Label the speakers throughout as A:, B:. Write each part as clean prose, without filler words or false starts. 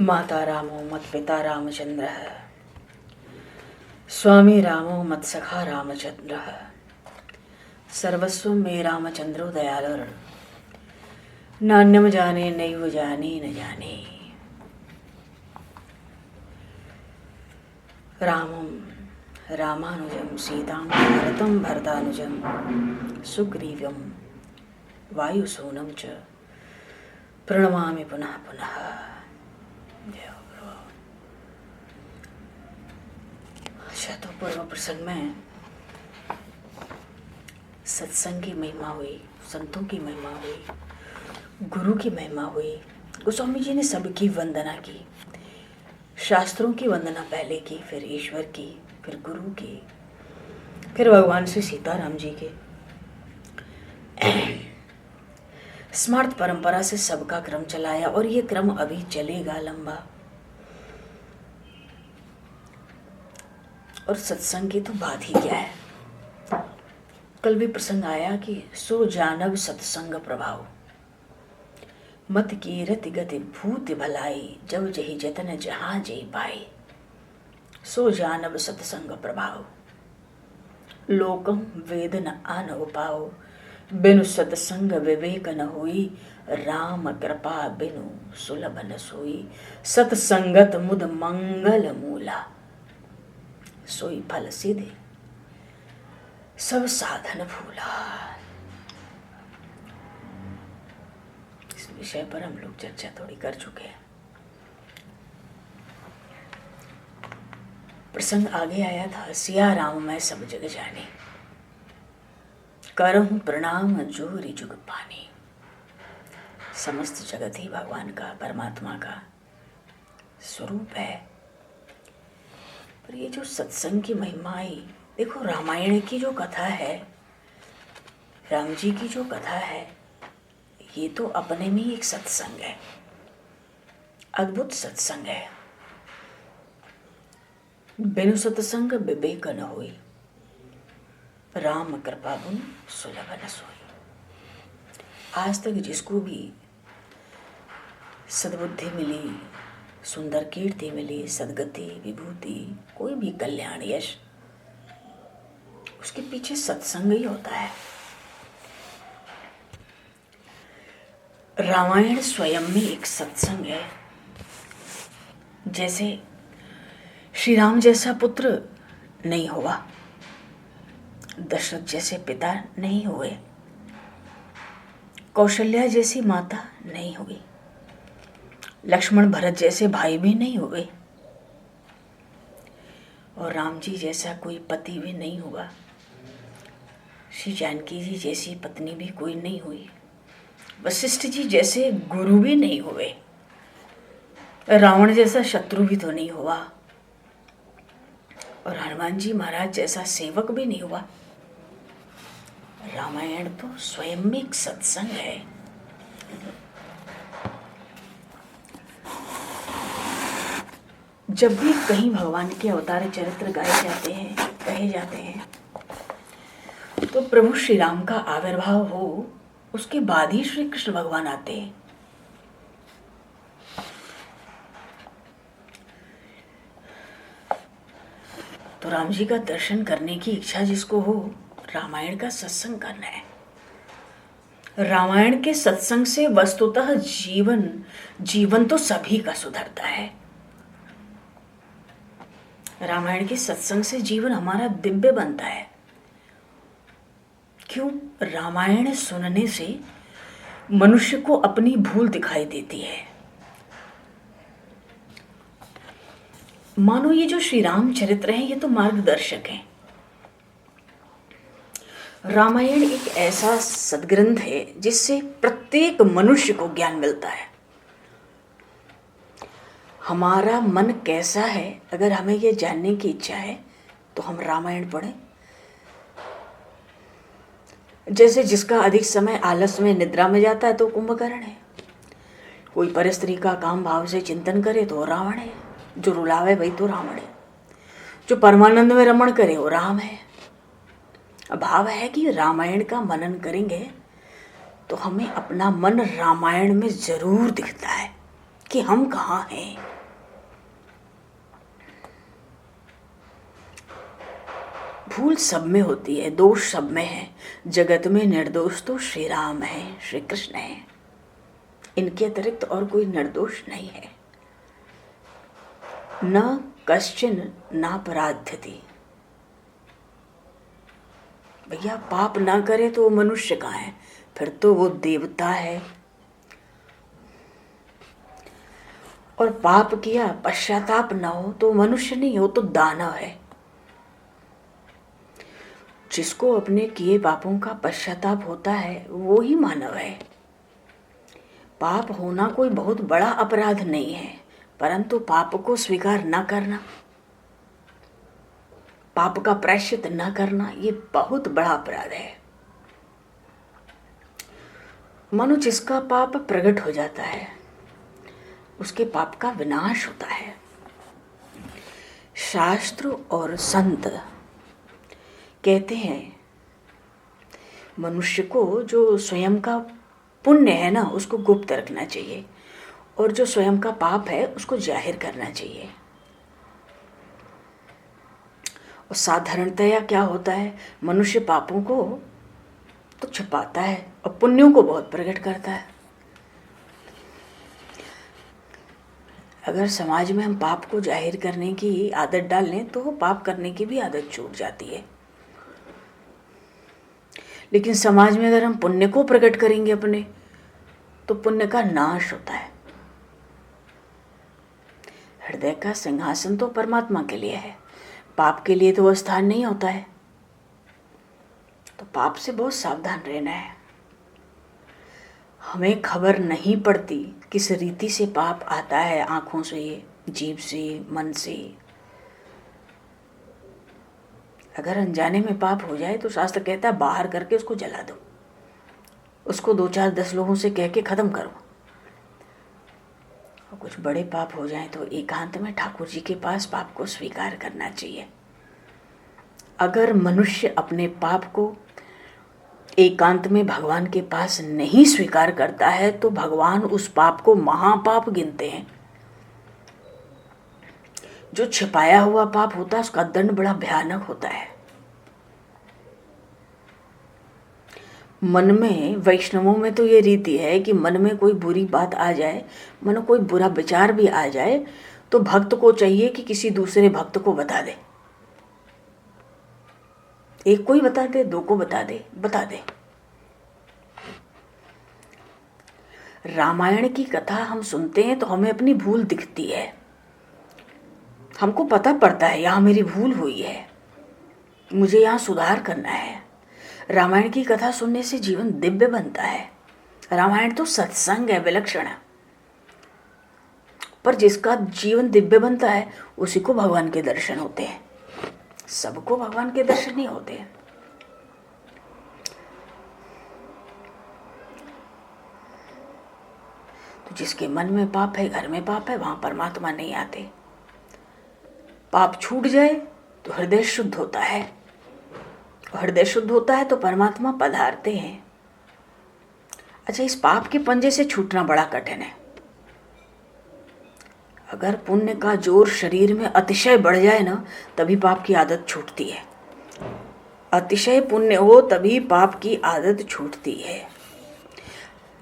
A: माता रामो मत पिता रामचंद्र, स्वामी रामो मत सखा रामचंद्र, सर्वस्व मे रामचंद्रो दयालुर, नान्यम जाने नैव जाने न जाने। रामं रामानुजं सीतां भरतं भरतानुजं सुग्रीवं वायुसूनं च प्रणमामि पुनः पुनः। अच्छा, तो पूर्व प्रसंग में सत्संग की महिमा हुई, संतों की महिमा हुई, गुरु की महिमा हुई। गोस्वामी जी ने सबकी वंदना की, शास्त्रों की वंदना पहले की, फिर ईश्वर की, फिर गुरु की, फिर भगवान श्री सीताराम जी के। स्मार्त परंपरा से सबका क्रम चलाया और ये क्रम अभी चलेगा लंबा। और सत्संग की तो बात ही क्या है। कल भी प्रसंग आया कि सो जानब सत्संग प्रभाव, मत कीरति गति भूति भलाई, जब जही जतन जहां जही पाई। सो जानब सत्संग प्रभाव, लोकम वेद न आन उपाओ, बिनु सत्संग विवेक न हुई, राम कृपा बिनु सुलभ न सोई। सत्संगत मुद मंगल मूला, सोई फल सीधे सब साधन भूला। इस विषय पर हम लोग चर्चा थोड़ी कर चुके हैं। प्रसंग आगे आया था, सिया राम मैं सब जग जाने, करहूं प्रणाम जोरी जुग पानी। समस्त जगत ही भगवान का, परमात्मा का स्वरूप है। पर ये जो सत्संग की महिमा आई, देखो रामायण की जो कथा है, राम जी की जो कथा है, ये तो अपने में ही एक सत्संग है, अद्भुत सत्संग है। बिनु सत्संग विवेक न होई, राम कृपा बिनु सुलभ न सोई। आज तक जिसको भी सद्बुद्धि मिली, सुंदर कीर्ति मिली, सदगति, विभूति, कोई भी कल्याण, यश, उसके पीछे सत्संग ही होता है। रामायण स्वयं में एक सत्संग है। जैसे श्री राम जैसा पुत्र नहीं हुआ, दशरथ जैसे पिता नहीं हुए, कौशल्या जैसी माता नहीं हुई, लक्ष्मण भरत जैसे भाई भी नहीं हुए, और राम जी जैसा कोई पति भी नहीं हुआ, श्री जानकी जी जैसी पत्नी भी कोई नहीं हुई, वशिष्ठ जी जैसे गुरु भी नहीं हुए, रावण जैसा शत्रु भी तो नहीं हुआ, और हनुमान जी महाराज जैसा सेवक भी नहीं हुआ। रामायण तो स्वयं में एक सत्संग है। जब भी कहीं भगवान के अवतार चरित्र गाए जाते हैं, कहे जाते हैं, तो प्रभु श्री राम का आविर्भाव हो, उसके बाद ही श्री कृष्ण भगवान आते हैं। तो राम जी का दर्शन करने की इच्छा जिसको हो, रामायण का सत्संग करना है। रामायण के सत्संग से वस्तुतः जीवन तो सभी का सुधरता है। रामायण के सत्संग से जीवन हमारा दिव्य बनता है। क्यों? रामायण सुनने से मनुष्य को अपनी भूल दिखाई देती है। मानो ये जो श्री राम चरित्र हैं, ये तो मार्गदर्शक हैं। रामायण एक ऐसा सद्ग्रंथ है जिससे प्रत्येक मनुष्य को ज्ञान मिलता है। हमारा मन कैसा है, अगर हमें ये जानने की इच्छा है तो हम रामायण पढ़ें। जैसे जिसका अधिक समय आलस में, निद्रा में जाता है तो कुंभकर्ण है, कोई परस्त्री का काम भाव से चिंतन करे तो रावण है, जो रुलावे वही तो रावण है, जो परमानंद में रमण करे वो राम है। भाव है कि रामायण का मनन करेंगे तो हमें अपना मन रामायण में जरूर दिखता है कि हम कहाँ हैं। भूल सब में होती है, दोष सब में है। जगत में निर्दोष तो श्री राम है, श्री कृष्ण है। इनके अतिरिक्त और कोई निर्दोष नहीं है। न कश्चिन नापराध्यति। भैया पाप ना करे तो वो मनुष्य कहाँ है, फिर तो वो देवता है। और पाप किया पश्चाताप न हो तो मनुष्य नहीं हो, तो दानव है। जिसको अपने किए पापों का पश्चाताप होता है वो ही मानव है। पाप होना कोई बहुत बड़ा अपराध नहीं है, परंतु पाप को स्वीकार न करना, पाप का प्रायश्चित न करना, ये बहुत बड़ा अपराध है। मनु जिसका पाप प्रकट हो जाता है उसके पाप का विनाश होता है। शास्त्र और संत कहते हैं मनुष्य को जो स्वयं का पुण्य है ना उसको गुप्त रखना चाहिए, और जो स्वयं का पाप है उसको जाहिर करना चाहिए। और साधारणतया क्या होता है, मनुष्य पापों को तो छुपाता है और पुण्यों को बहुत प्रकट करता है। अगर समाज में हम पाप को जाहिर करने की आदत डाल लें तो पाप करने की भी आदत छूट जाती है। लेकिन समाज में अगर हम पुण्य को प्रकट करेंगे अपने, तो पुण्य का नाश होता है। हृदय का सिंहासन तो परमात्मा के लिए है, पाप के लिए तो वह स्थान नहीं होता है। तो पाप से बहुत सावधान रहना है। हमें खबर नहीं पड़ती किस रीति से पाप आता है, आंखों से, जीभ से, मन से। अगर अनजाने में पाप हो जाए तो शास्त्र कहता है बाहर करके उसको जला दो, उसको 2-4-10 लोगों से कह के खत्म करो। और कुछ बड़े पाप हो जाए तो एकांत में ठाकुर जी के पास पाप को स्वीकार करना चाहिए। अगर मनुष्य अपने पाप को एकांत में भगवान के पास नहीं स्वीकार करता है तो भगवान उस पाप को महापाप गिनते हैं। जो छिपाया हुआ पाप होता है उसका दंड बड़ा भयानक होता है। मन में, वैष्णवों में तो ये रीति है कि मन में कोई बुरी बात आ जाए, मन में कोई बुरा विचार भी आ जाए तो भक्त को चाहिए कि किसी दूसरे भक्त को बता दे। एक को ही बता दे, 2 को बता दे। रामायण की कथा हम सुनते हैं तो हमें अपनी भूल दिखती है, हमको पता पड़ता है यहाँ मेरी भूल हुई है, मुझे यहाँ सुधार करना है। रामायण की कथा सुनने से जीवन दिव्य बनता है। रामायण तो सत्संग है, विलक्षण है। पर जिसका जीवन दिव्य बनता है उसी को भगवान के दर्शन होते हैं, सबको भगवान के दर्शन नहीं होते हैं। तो जिसके मन में पाप है, घर में पाप है, वहां परमात्मा नहीं आते। पाप छूट जाए तो हृदय शुद्ध होता है, हृदय शुद्ध होता है तो परमात्मा पधारते हैं। अच्छा, इस पाप के पंजे से छूटना बड़ा कठिन है। अगर पुण्य का जोर शरीर में अतिशय बढ़ जाए ना तभी पाप की आदत छूटती है। अतिशय पुण्य हो तभी पाप की आदत छूटती है।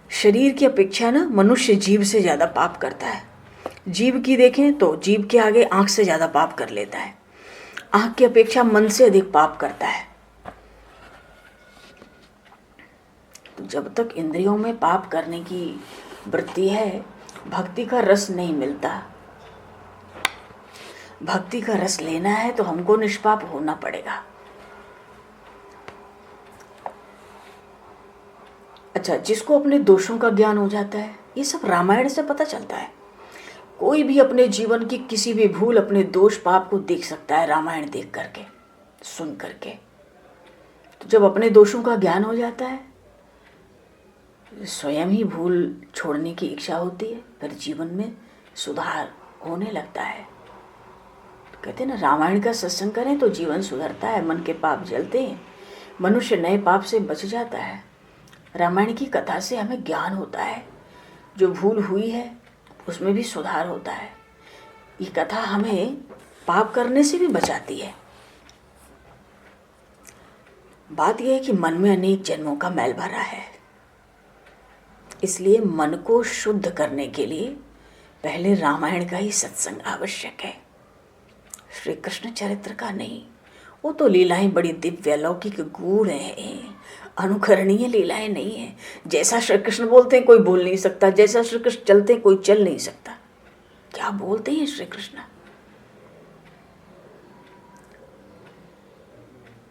A: शरीर की अपेक्षा ना मनुष्य जीभ से ज्यादा पाप करता है। जीभ की देखें तो जीभ के आगे आंख से ज्यादा पाप कर लेता है, आंख की अपेक्षा मन से अधिक पाप करता है। तो जब तक इंद्रियों में पाप करने की वृत्ति है, भक्ति का रस नहीं मिलता। भक्ति का रस लेना है तो हमको निष्पाप होना पड़ेगा। अच्छा, जिसको अपने दोषों का ज्ञान हो जाता है, ये सब रामायण से पता चलता है। कोई भी अपने जीवन की किसी भी भूल, अपने दोष पाप को देख सकता है रामायण देख करके, सुन करके। तो जब अपने दोषों का ज्ञान हो जाता है, स्वयं ही भूल छोड़ने की इच्छा होती है, फिर जीवन में सुधार होने लगता है। कहते हैं ना, रामायण का सत्संग करें तो जीवन सुधरता है, मन के पाप जलते हैं, मनुष्य नए पाप से बच जाता है। रामायण की कथा से हमें ज्ञान होता है, जो भूल हुई है उसमें भी सुधार होता है। ये कथा हमें पाप करने से भी बचाती है। बात यह है कि मन में अनेक जन्मों का मैल भरा है, इसलिए मन को शुद्ध करने के लिए पहले रामायण का ही सत्संग आवश्यक है, श्री कृष्ण चरित्र का नहीं। वो तो लीलाएं बड़ी दिव्य अलौकिक गूढ़ हैं, अनुकरणीय लीलाएं नहीं है। जैसा श्री कृष्ण बोलते हैं कोई बोल नहीं सकता, जैसा श्री कृष्ण चलते हैं कोई चल नहीं सकता। क्या बोलते हैं श्री कृष्ण?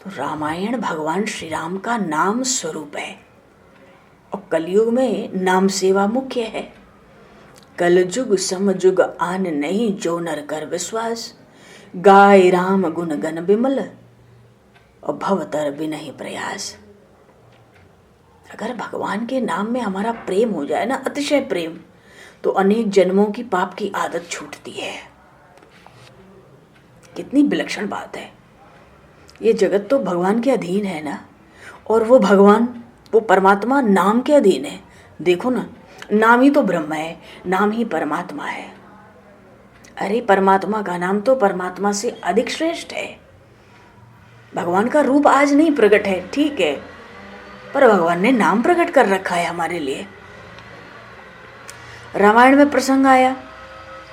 A: तो रामायण भगवान श्री राम का नाम स्वरूप है, और कलयुग में नाम सेवा मुख्य है। कलजुग समजुग आन नहीं, जो नर कर विश्वास, गाय राम गुण गण बिमल, और भवतर बिनहि प्रयास। अगर भगवान के नाम में हमारा प्रेम हो जाए ना, अतिशय प्रेम, तो अनेक जन्मों की पाप की आदत छूटती है। कितनी विलक्षण बात है। ये जगत तो भगवान के अधीन है ना, और वो भगवान, वो परमात्मा नाम के अधीन है। देखो ना, नाम ही तो ब्रह्म है, नाम ही परमात्मा है। अरे परमात्मा का नाम तो परमात्मा से अधिक श्रेष्ठ है। भगवान का रूप आज नहीं प्रकट है, ठीक है, पर भगवान ने नाम प्रकट कर रखा है हमारे लिए। रामायण में प्रसंग आया,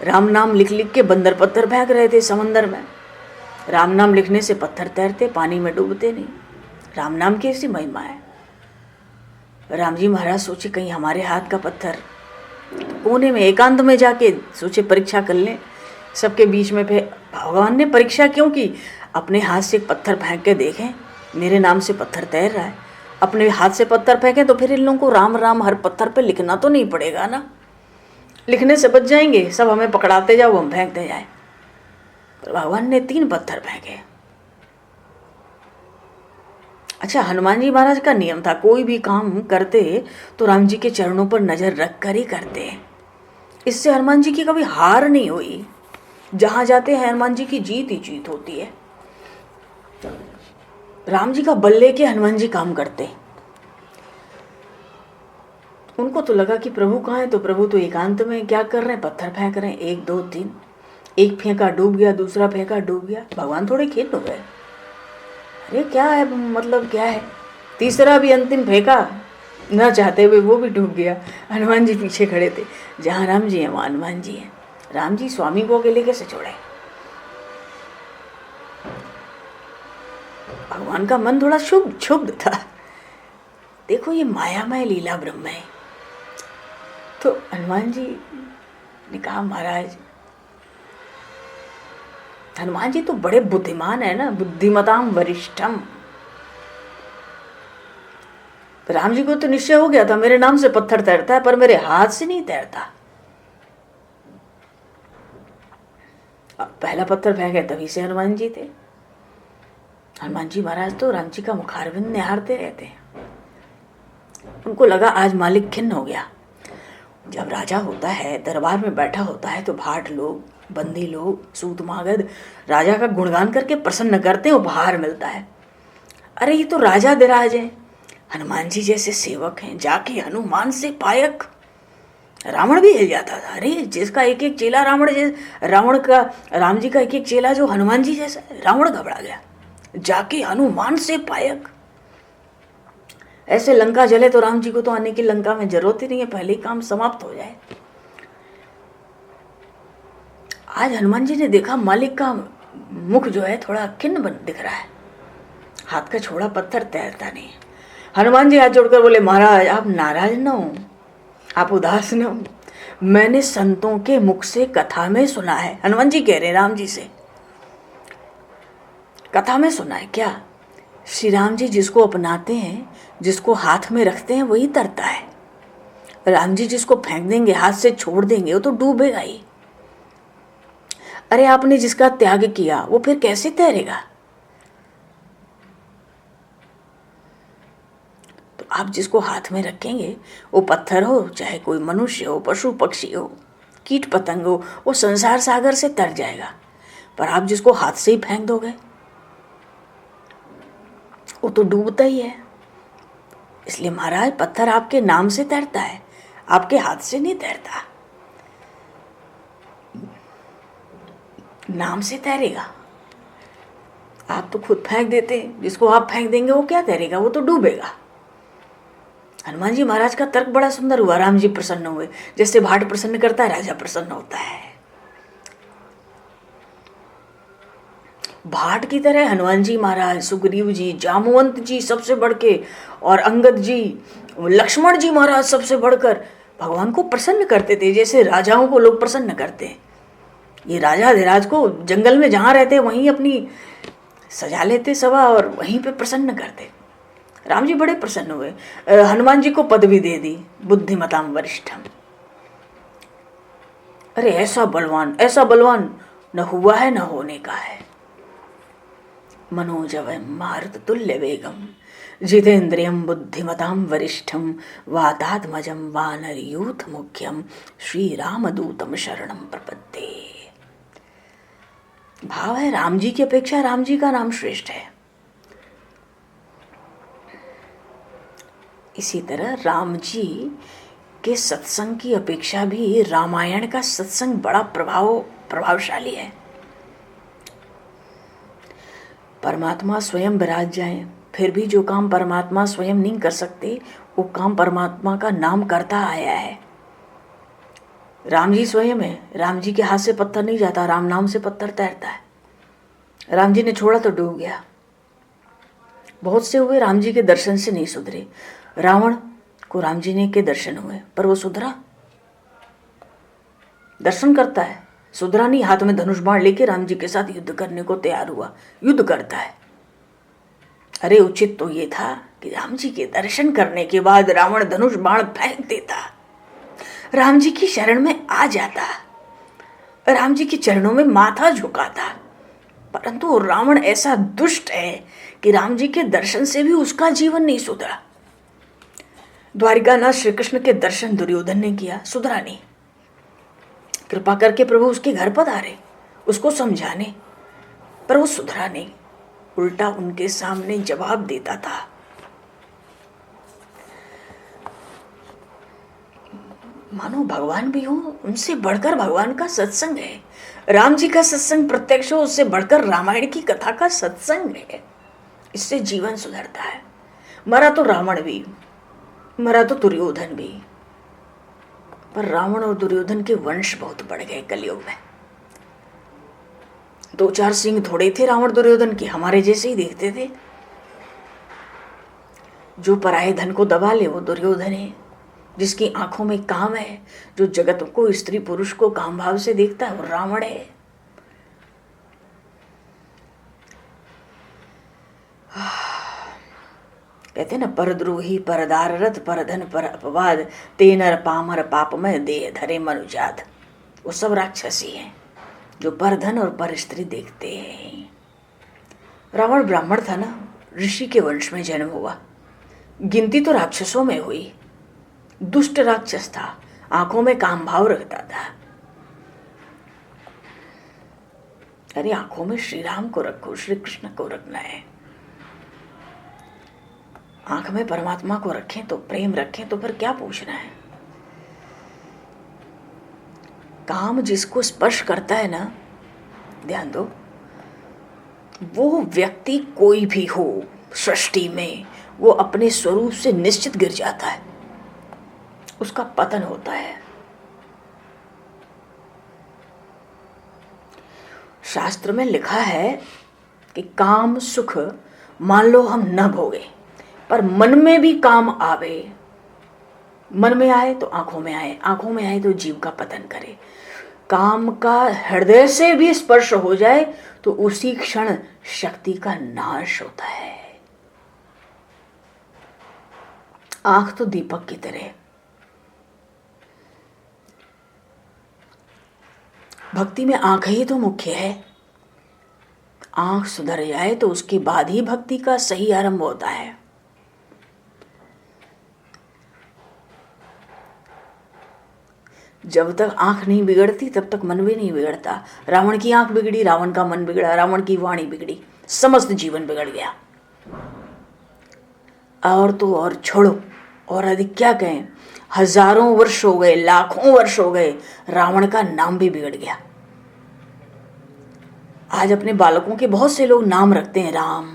A: राम नाम लिख लिख के बंदर पत्थर फेंक रहे थे समंदर में। राम नाम लिखने से पत्थर तैरते, पानी में डूबते नहीं। राम नाम की ऐसी महिमा है। राम जी महाराज सोचे कहीं हमारे हाथ का पत्थर, कोने में एकांत में जाके सोचे परीक्षा कर लें सबके बीच में। फिर भगवान ने परीक्षा क्यों की? अपने हाथ से एक पत्थर फेंक के देखें, मेरे नाम से पत्थर तैर रहा है। अपने हाथ से पत्थर फेंकें तो फिर इन लोगों को राम राम हर पत्थर पे लिखना तो नहीं पड़ेगा ना, लिखने से बच जाएंगे। सब हमें पकड़ाते जाओ, हम फेंकते जाए। तो भगवान ने 3 पत्थर फेंके। अच्छा, हनुमान जी महाराज का नियम था, कोई भी काम करते तो राम जी के चरणों पर नजर रख कर ही करते। इससे हनुमान जी की कभी हार नहीं हुई। जहां जाते हैं हनुमान जी की जीत ही जीत होती है। राम जी का बल लेके हनुमान जी काम करते। उनको तो लगा कि प्रभु कहाँ है, तो प्रभु तो एकांत में क्या कर रहे हैं, पत्थर फेंक रहे हैं। 1 2 3, एक फेंका डूब गया, दूसरा फेंका डूब गया। भगवान थोड़े खेल हो गए, अरे क्या है, मतलब क्या है। तीसरा भी अंतिम फेंका, न चाहते हुए वो भी डूब गया। हनुमान जी पीछे खड़े थे, जहाँ राम जी हैं वहाँ हनुमान जी हैं। राम जी स्वामी को अकेले कैसे छोड़े? भगवान का मन थोड़ा क्षुब्ध था। देखो ये मायामय लीला ब्रह्म है। तो हनुमान जी ने कहा, महाराज हनुमान जी तो बड़े बुद्धिमान है ना, बुद्धिमताम वरिष्ठम। राम जी को तो निश्चय हो गया था मेरे नाम से पत्थर तैरता है, पर मेरे हाथ से नहीं तैरता। अब पहला पत्थर फेंके तभी से हनुमान जी थे। हनुमान जी महाराज तो राम जी का मुखारविंद निहारते रहते हैं। उनको लगा आज मालिक खिन्न हो गया। जब राजा होता है, दरबार में बैठा होता है, तो भाट लोग, बंदी लोग, सूत मागध राजा का गुणगान करके प्रसन्न करते हैं, उपहार मिलता है। अरे ये तो राजा दिराज है, हनुमान जी जैसे सेवक हैं, जाके हनुमान से पायक। रावण भी हिल जाता था। अरे जिसका एक एक चेला रावण का, राम जी का एक एक चेला जो हनुमान जी जैसा, रावण घबरा गया। जाके हनुमान से पायक। ऐसे लंका जले तो राम जी को तो आने की लंका में जरूरत ही नहीं है, पहले ही काम समाप्त हो जाए। आज हनुमान जी ने देखा मालिक का मुख जो है थोड़ा खिन्न बन दिख रहा है, हाथ का छोड़ा पत्थर तैरता नहीं। हनुमान जी हाथ जोड़कर बोले, महाराज आप नाराज न हो, आप उदास न हो, मैंने संतों के मुख से कथा में सुना है। हनुमान जी कह रहे राम जी से, कथा में सुना है क्या? श्री राम जी जिसको अपनाते हैं, जिसको हाथ में रखते हैं, वही तरता है। राम जी जिसको फेंक देंगे, हाथ से छोड़ देंगे, वो तो डूबेगा ही। अरे आपने जिसका त्याग किया वो फिर कैसे तैरेगा? तो आप जिसको हाथ में रखेंगे, वो पत्थर हो, चाहे कोई मनुष्य हो, पशु पक्षी हो, कीट पतंग हो, वो संसार सागर से तर जाएगा। पर आप जिसको हाथ से ही फेंक दोगे, वो तो डूबता ही है। इसलिए महाराज पत्थर आपके नाम से तैरता है, आपके हाथ से नहीं तैरता। नाम से तैरेगा। आप तो खुद फेंक देते, जिसको आप फेंक देंगे वो क्या तैरेगा, वो तो डूबेगा। हनुमान जी महाराज का तर्क बड़ा सुंदर हुआ। राम जी प्रसन्न हुए। जैसे भाट प्रसन्न करता है, राजा प्रसन्न होता है। भाट की तरह हनुमान जी महाराज, सुग्रीव जी, जामवंत जी सबसे बढ़ के, और अंगद जी, लक्ष्मण जी महाराज सबसे बढ़कर भगवान को प्रसन्न करते थे, जैसे राजाओं को लोग प्रसन्न करते हैं। ये राजा अधिराज को जंगल में जहाँ रहते वहीं अपनी सजा लेते सभा और वहीं पे प्रसन्न करते। राम जी बड़े प्रसन्न हुए। हनुमान जी को पदवी दे दी, बुद्धिमताम वरिष्ठम। अरे ऐसा बलवान न हुआ है न होने का है। मनोजवम मारुत तुल्य वेगम जितेन्द्रियम बुद्धिमताम वरिष्ठम वातात्मजम वानर यूथ मुख्यम श्री रामदूतम शरणम प्रपद्ये। भाव है राम जी की अपेक्षा राम जी का नाम श्रेष्ठ है। इसी तरह राम जी के सत्संग की अपेक्षा भी रामायण का सत्संग बड़ा प्रभावशाली है। परमात्मा स्वयं विराज जाए, फिर भी जो काम परमात्मा स्वयं नहीं कर सकते वो काम परमात्मा का नाम करता आया है। राम जी स्वयं है। राम जी के हाथ से पत्थर नहीं जाता, राम नाम से पत्थर तैरता है। राम जी ने छोड़ा तो डूब गया। बहुत से हुए राम जी के दर्शन से नहीं सुधरे। रावण को राम जी ने के दर्शन हुए पर वो सुधरा। दर्शन करता है, सुधरा नहीं। हाथ में धनुष बाण लेके राम जी के साथ युद्ध करने को तैयार हुआ, युद्ध करता है। अरे उचित तो ये था कि राम जी के दर्शन करने के बाद रावण धनुष बाण फेंक देता, राम जी की शरण में आ जाता, राम जी के चरणों में माथा झुकाता। परंतु रावण ऐसा दुष्ट है कि राम जी के दर्शन से भी उसका जीवन नहीं सुधरा। द्वारिकानाथ श्री कृष्ण के दर्शन दुर्योधन ने किया, सुधरा नहीं। कृपा करके प्रभु उसके घर पधारे उसको समझाने, पर वो सुधरा नहीं, उल्टा उनके सामने जवाब देता था। मानो भगवान भी हो, उनसे बढ़कर भगवान का सत्संग है। राम जी का सत्संग प्रत्यक्ष हो, उससे बढ़कर रामायण की कथा का सत्संग है। इससे जीवन सुधरता है। मरा तो रावण भी, मरा तो दुर्योधन भी, पर रावण और दुर्योधन के वंश बहुत बढ़ गए कलयुग में। 2-4 सिंह थोड़े थे रावण दुर्योधन के, हमारे जैसे ही देखते थे। जो पराये धन को दबा ले वो दुर्योधन है। जिसकी आंखों में काम है, जो जगत को, स्त्री पुरुष को काम भाव से देखता है, वो रावण है। कहते ना, परद्रोही परदार रथ परधन पर अपवाद ते नर पामर पापमय देह धरे मनुजात। वो सब राक्षसी हैं जो परधन और पर स्त्री देखते हैं। रावण ब्राह्मण था ना, ऋषि के वंश में जन्म हुआ। गिनती तो राक्षसों में हुई। दुष्ट राक्षस था, आंखों में काम भाव रखता था। अरे आंखों में श्री राम को रखो, श्री कृष्ण को रखना है। आंख में परमात्मा को रखें तो, प्रेम रखें तो फिर क्या पूछना है। काम जिसको स्पर्श करता है ना, ध्यान दो, वो व्यक्ति कोई भी हो सृष्टि में, वो अपने स्वरूप से निश्चित गिर जाता है, उसका पतन होता है। शास्त्र में लिखा है कि काम सुख मान लो हम न भोगे, पर मन में भी काम आवे। मन में आए तो आंखों में आए, आंखों में आए तो जीव का पतन करे। काम का हृदय से भी स्पर्श हो जाए तो उसी क्षण शक्ति का नाश होता है। आंख तो दीपक की तरह, भक्ति में आंख ही तो मुख्य है। आंख सुधर जाए तो उसके बाद ही भक्ति का सही आरंभ होता है। जब तक आंख नहीं बिगड़ती तब तक मन भी नहीं बिगड़ता। रावण की आंख बिगड़ी, रावण का मन बिगड़ा, रावण की वाणी बिगड़ी, समस्त जीवन बिगड़ गया। और तो और छोड़ो, और अधिक क्या कहें, हजारों वर्ष हो गए, लाखों वर्ष हो गए, रावण का नाम भी बिगड़ गया। आज अपने बालकों के बहुत से लोग नाम रखते हैं राम।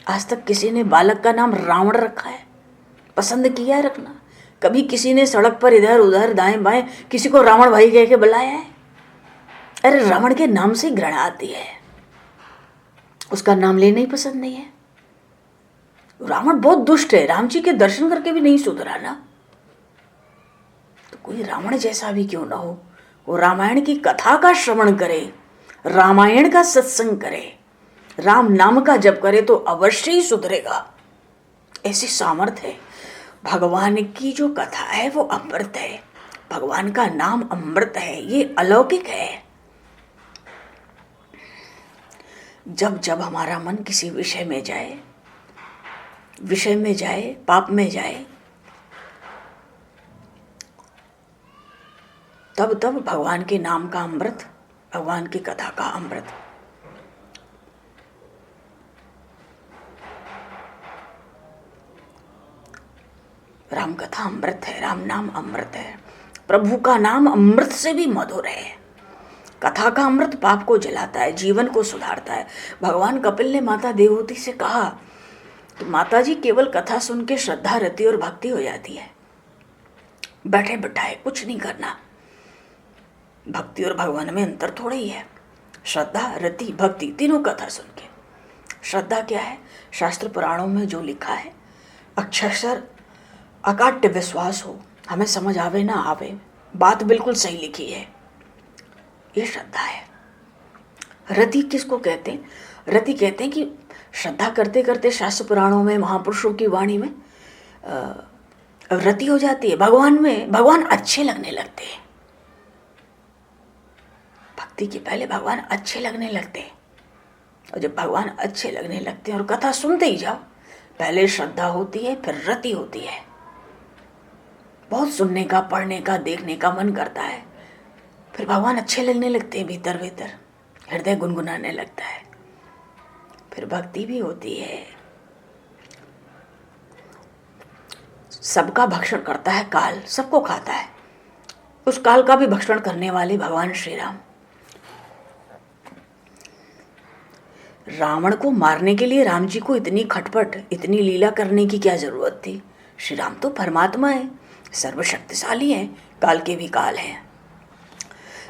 A: आज तक किसी ने बालक का नाम रावण रखा है? पसंद किया है रखना? कभी किसी ने सड़क पर इधर उधर दाएं बाएं किसी को रावण भाई कह के बुलाया है? अरे रावण के नाम से घृणा आती है, उसका नाम लेना ही पसंद नहीं है। रावण बहुत दुष्ट है, राम जी के दर्शन करके भी नहीं सुधरा ना। तो कोई रावण जैसा भी क्यों ना हो, वो रामायण की कथा का श्रवण करे, रामायण का सत्संग करे, राम नाम का जप करे तो अवश्य ही सुधरेगा। ऐसी सामर्थ्य है। भगवान की जो कथा है वो अमृत है, भगवान का नाम अमृत है, ये अलौकिक है। जब जब हमारा मन किसी विषय में जाए, पाप में जाए, तब तब भगवान के नाम का अमृत, भगवान की कथा का अमृत। राम कथा अमृत है, राम नाम अमृत है, प्रभु का नाम अमृत से भी मधुर है। कथा का अमृत पाप को जलाता है, जीवन को सुधारता है। भगवान कपिल ने माता देवहूति से कहा कि माता जी केवल कथा सुन के श्रद्धा, रति और भक्ति हो जाती है, बैठे बैठाए कुछ नहीं करना। भक्ति और भगवान में अंतर थोड़ा ही है। श्रद्धा, रति, भक्ति तीनों कथा सुन के। श्रद्धा क्या है? शास्त्र पुराणों में जो लिखा है अक्षरशः अकाट्य विश्वास हो, हमें समझ आवे ना आवे, बात बिल्कुल सही लिखी है, ये श्रद्धा है। रति किसको कहते हैं? रति कहते हैं कि श्रद्धा करते करते शास्त्र पुराणों में, महापुरुषों की वाणी में रति हो जाती है, भगवान में भगवान अच्छे लगने लगते हैं। भक्ति के पहले भगवान अच्छे लगने लगते हैं, और जब भगवान अच्छे लगने लगते हैं और कथा सुनते ही जाओ, पहले श्रद्धा होती है फिर रति होती है। बहुत सुनने का, पढ़ने का, देखने का मन करता है, फिर भगवान अच्छे लगने लगते हैं, भीतर भीतर हृदय गुनगुनाने लगता है, फिर भक्ति भी होती है। सबका भक्षण करता है काल, सबको खाता है, उस काल का भी भक्षण करने वाले भगवान श्री राम। रावण को मारने के लिए राम जी को इतनी खटपट, इतनी लीला करने की क्या जरूरत थी? श्री राम तो परमात्मा है, सर्वशक्तिशाली है, काल के भी काल हैं।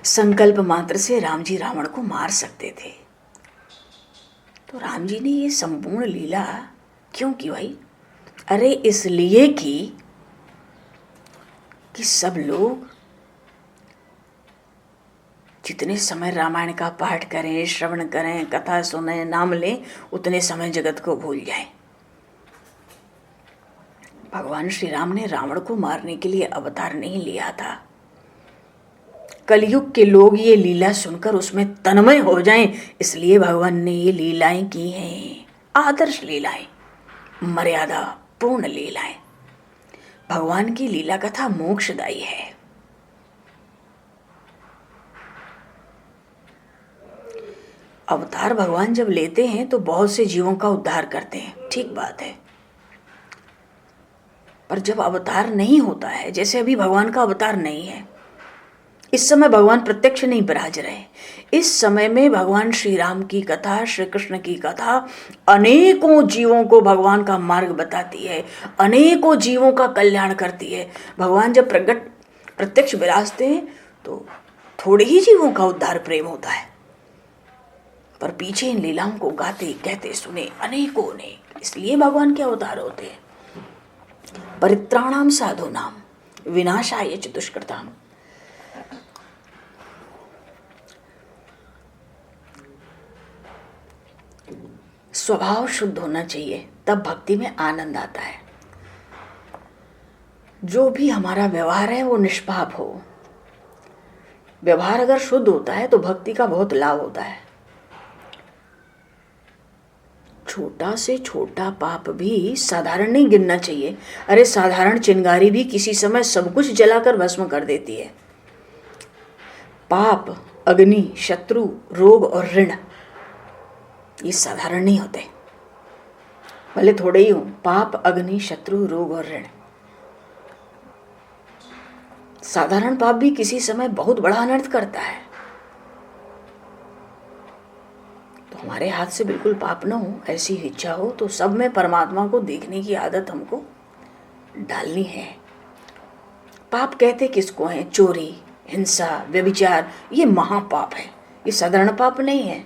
A: संकल्प मात्र से राम जी रावण को मार सकते थे। तो राम जी ने ये संपूर्ण लीला क्यों की भाई? अरे इसलिए कि सब लोग जितने समय रामायण का पाठ करें, श्रवण करें, कथा सुने, नाम लें, उतने समय जगत को भूल जाएं। भगवान श्री राम ने रावण को मारने के लिए अवतार नहीं लिया था। कलयुग के लोग ये लीला सुनकर उसमें तन्मय हो जाएं, इसलिए भगवान ने ये लीलाएं की हैं। आदर्श लीलाएं, मर्यादा पूर्ण लीलाएं। भगवान की लीला कथा मोक्षदायी है। अवतार भगवान जब लेते हैं तो बहुत से जीवों का उद्धार करते हैं, ठीक बात है। पर जब अवतार नहीं होता है, जैसे अभी भगवान का अवतार नहीं है, इस समय भगवान प्रत्यक्ष नहीं विराज रहे, इस समय में भगवान श्री राम की कथा, श्री कृष्ण की कथा अनेकों जीवों को भगवान का मार्ग बताती है, अनेकों जीवों का कल्याण करती है। भगवान जब प्रत्यक्ष विराजते हैं तो थोड़े ही जीवों का उद्धार प्रेम होता है, पर पीछे इन लीलाओं को गाते कहते सुने अनेकों ने, इसलिए भगवान के अवतार होते हैं। परित्राणाम साधूनाम विनाशाय च दुष्कृताम। स्वभाव शुद्ध होना चाहिए, तब भक्ति में आनंद आता है। जो भी हमारा व्यवहार है वो निष्पाप हो। व्यवहार अगर शुद्ध होता है तो भक्ति का बहुत लाभ होता है। छोटा से छोटा पाप भी साधारण नहीं गिनना चाहिए। अरे साधारण चिंगारी भी किसी समय सब कुछ जलाकर भस्म कर देती है। पाप, अग्नि, शत्रु, रोग और ऋण ये साधारण नहीं होते, भले थोड़े ही हो। पाप, अग्नि, शत्रु, रोग और ऋण। साधारण पाप भी किसी समय बहुत बड़ा अनर्थ करता है। हमारे हाथ से बिल्कुल पाप न हो, ऐसी इच्छा हो तो सब में परमात्मा को देखने की आदत हमको डालनी है। पाप कहते किसको हैं? चोरी, हिंसा, व्यभिचार, ये महापाप है, ये साधारण पाप नहीं है,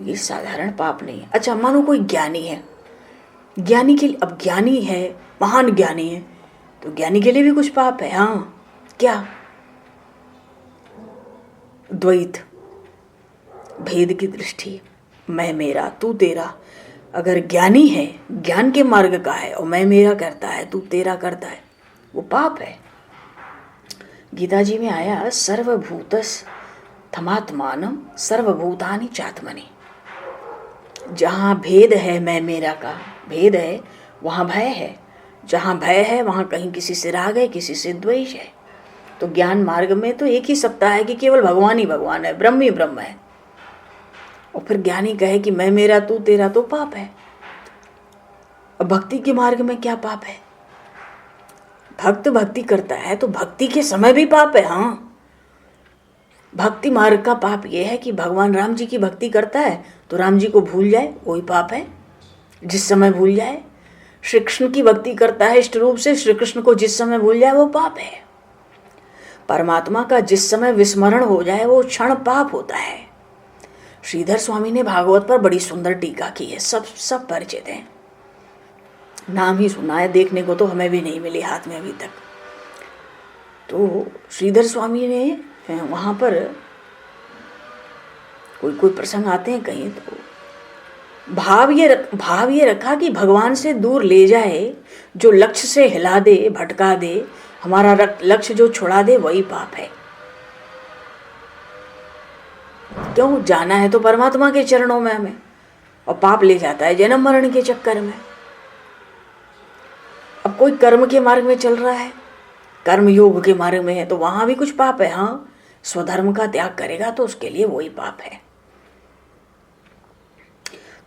A: ये साधारण पाप नहीं है। अच्छा, मानो कोई ज्ञानी है, ज्ञानी के लिए, अब ज्ञानी है, महान ज्ञानी है, तो ज्ञानी के लिए भी कुछ पाप है। हाँ, क्या? द्वैत, भेद की दृष्टि, मैं मेरा तू तेरा। अगर ज्ञानी है, ज्ञान के मार्ग का है और मैं मेरा करता है, तू तेरा करता है, वो पाप है। गीता जी में आया सर्वभूतस थमात्मानम सर्वभूतानि चात्मनि। जहाँ भेद है, मैं मेरा का भेद है, वहाँ भय है। जहाँ भय है वहाँ कहीं किसी से राग है, किसी से द्वेष है। तो ज्ञान मार्ग में तो एक ही सत्ता है कि केवल भगवान ही भगवान है, ब्रह्म ही ब्रह्म है। और फिर ज्ञानी कहे कि मैं मेरा तू तेरा, तो पाप है। अब भक्ति के मार्ग में क्या पाप है? भक्त भक्ति करता है तो भक्ति के समय भी पाप है। हाँ, भक्ति मार्ग का पाप यह है कि भगवान राम जी की भक्ति करता है तो राम जी को भूल जाए, वही पाप है, जिस समय भूल जाए। श्री कृष्ण की भक्ति करता है इष्ट रूप से, श्री कृष्ण को जिस समय भूल जाए वो पाप है। परमात्मा का जिस समय विस्मरण हो जाए वो क्षण पाप होता है। श्रीधर स्वामी ने भागवत पर बड़ी सुंदर टीका की है, सब परिचित हैं, नाम ही सुना है, देखने को तो हमें भी नहीं मिली हाथ में अभी तक। तो श्रीधर स्वामी ने वहाँ पर कोई प्रसंग आते हैं कहीं, तो भाव ये रखा कि भगवान से दूर ले जाए, जो लक्ष्य से हिला दे, भटका दे, हमारा लक्ष्य जो छुड़ा दे, वही पाप है। क्यों? जाना है तो परमात्मा के चरणों में हमें, और पाप ले जाता है जन्म मरण के चक्कर में। अब कोई कर्म के मार्ग में चल रहा है, कर्म योग के मार्ग में है, तो वहां भी कुछ पाप है। हाँ, स्वधर्म का त्याग करेगा तो उसके लिए वही पाप है।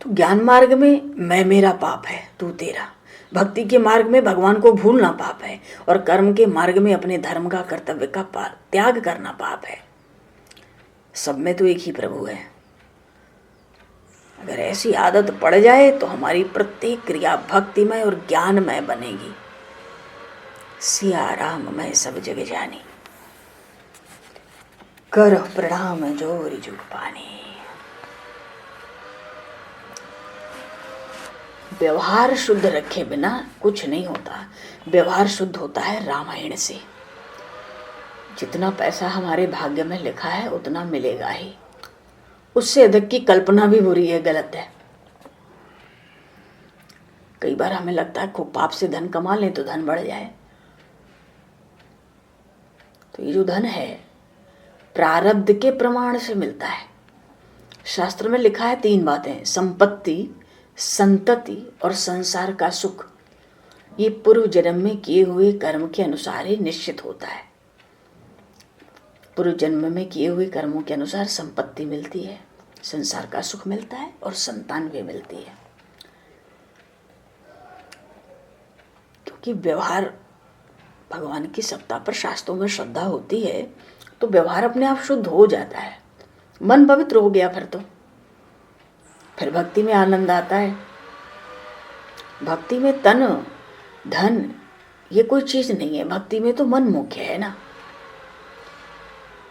A: तो ज्ञान मार्ग में मैं मेरा पाप है, तू तेरा। भक्ति के मार्ग में भगवान को भूलना पाप है, और कर्म के मार्ग में अपने धर्म का, कर्तव्य का त्याग करना पाप है। सब में तो एक ही प्रभु है। अगर ऐसी आदत पड़ जाए तो हमारी प्रत्येक क्रिया भक्तिमय और ज्ञानमय बनेगी। सिया राम मैं सब जग जानी, कर प्रणाम जोरी जुग पानी। व्यवहार शुद्ध रखे बिना कुछ नहीं होता। व्यवहार शुद्ध होता है रामायण से। जितना पैसा हमारे भाग्य में लिखा है उतना मिलेगा ही, उससे अधिक की कल्पना भी बुरी है, गलत है। कई बार हमें लगता है खूब पाप से धन कमा लें तो धन बढ़ जाए। तो ये जो धन है प्रारब्ध के प्रमाण से मिलता है। शास्त्र में लिखा है 3 बातें, संपत्ति, संतति और संसार का सुख। ये पूर्व जन्म में किए हुए कर्म के अनुसार ही निश्चित होता है। पूर्व जन्म में किए हुए कर्मों के अनुसार संपत्ति मिलती है, संसार का सुख मिलता है और संतान भी मिलती है। क्योंकि व्यवहार, भगवान की सत्ता पर शास्त्रों में श्रद्धा होती है तो व्यवहार अपने आप शुद्ध हो जाता है, मन पवित्र हो गया। फिर भक्ति में आनंद आता है। भक्ति में तन धन ये कोई चीज नहीं है, भक्ति में तो मन मुख्य है ना।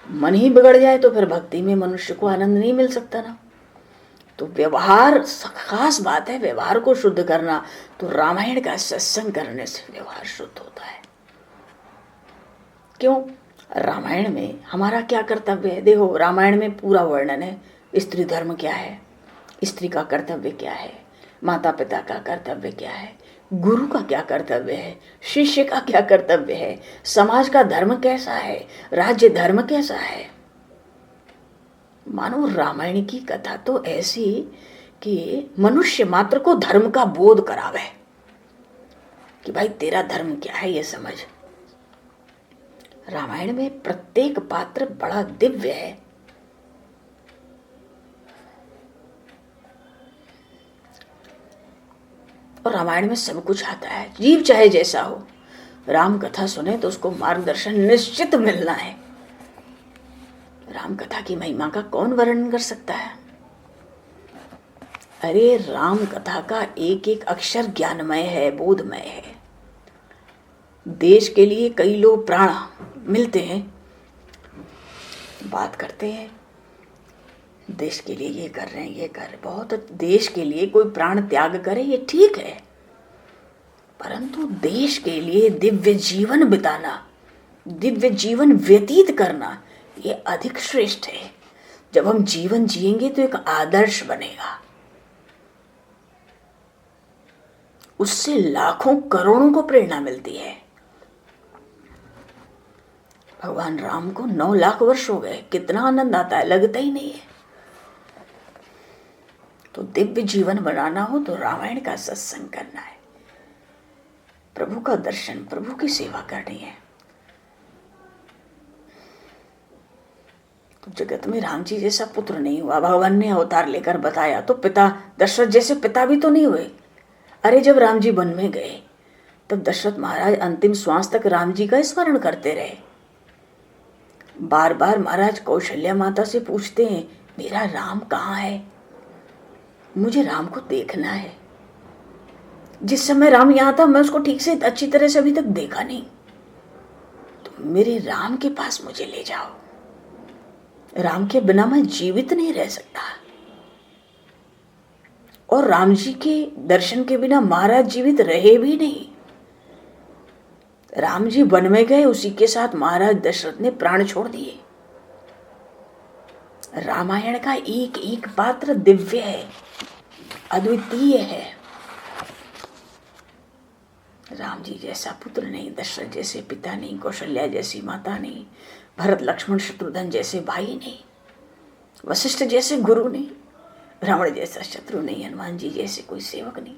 A: मन ही बिगड़ जाए तो फिर भक्ति में मनुष्य को आनंद नहीं मिल सकता ना। तो व्यवहार खास बात है, व्यवहार को शुद्ध करना। तो रामायण का सत्संग करने से व्यवहार शुद्ध होता है। क्यों? रामायण में हमारा क्या कर्तव्य है? देखो, रामायण में पूरा वर्णन है, स्त्री धर्म क्या है, स्त्री का कर्तव्य क्या है, माता पिता का कर्तव्य क्या है, गुरु का क्या कर्तव्य है, शिष्य का क्या कर्तव्य है, समाज का धर्म कैसा है, राज्य धर्म कैसा है। मानो रामायण की कथा तो ऐसी कि मनुष्य मात्र को धर्म का बोध करावे कि भाई तेरा धर्म क्या है, ये समझ। रामायण में प्रत्येक पात्र बड़ा दिव्य है। और रामायण में सब कुछ आता है। जीव चाहे जैसा हो, राम कथा सुने तो उसको मार्गदर्शन निश्चित मिलना है। राम कथा की महिमा का कौन वर्णन कर सकता है? अरे राम कथा का एक एक अक्षर ज्ञानमय है, बोधमय है। देश के लिए कई लोग प्राण मिलते हैं, बात करते हैं देश के लिए ये कर रहे हैं, ये कर रहे, बहुत देश के लिए कोई प्राण त्याग करे ये ठीक है, परंतु देश के लिए दिव्य जीवन बिताना, दिव्य जीवन व्यतीत करना ये अधिक श्रेष्ठ है। जब हम जीवन जिएंगे तो एक आदर्श बनेगा, उससे लाखों करोड़ों को प्रेरणा मिलती है। भगवान राम को 9 लाख वर्ष हो गए, कितना आनंद आता है, लगता ही नहीं है। तो दिव्य जीवन बनाना हो तो रामायण का सत्संग करना है, प्रभु का दर्शन, प्रभु की सेवा करनी है। तो जगत में राम जी जैसा पुत्र नहीं हुआ, भगवान ने अवतार लेकर बताया, तो पिता दशरथ जैसे पिता भी तो नहीं हुए। अरे जब राम जी वन में गए तब दशरथ महाराज अंतिम श्वास तक राम जी का स्मरण करते रहे। बार बार महाराज कौशल्या माता से पूछते हैं, मेरा राम कहाँ है, मुझे राम को देखना है। जिस समय राम यहाँ था मैं उसको ठीक से अच्छी तरह से अभी तक देखा नहीं, तो मेरे राम के पास मुझे ले जाओ। राम के बिना मैं जीवित नहीं रह सकता, और राम जी के दर्शन के बिना महाराज जीवित रहे भी नहीं। राम जी वन में गए, उसी के साथ महाराज दशरथ ने प्राण छोड़ दिए। रामायण का एक एक पात्र दिव्य है, अद्वितीय है। राम जी जैसा पुत्र नहीं, दशरथ जैसे पिता नहीं, कौशल्या जैसी माता नहीं, भरत लक्ष्मण शत्रुघ्न जैसे भाई नहीं, वशिष्ठ जैसे गुरु नहीं, रावण जैसा शत्रु नहीं, हनुमान जी जैसे कोई सेवक नहीं।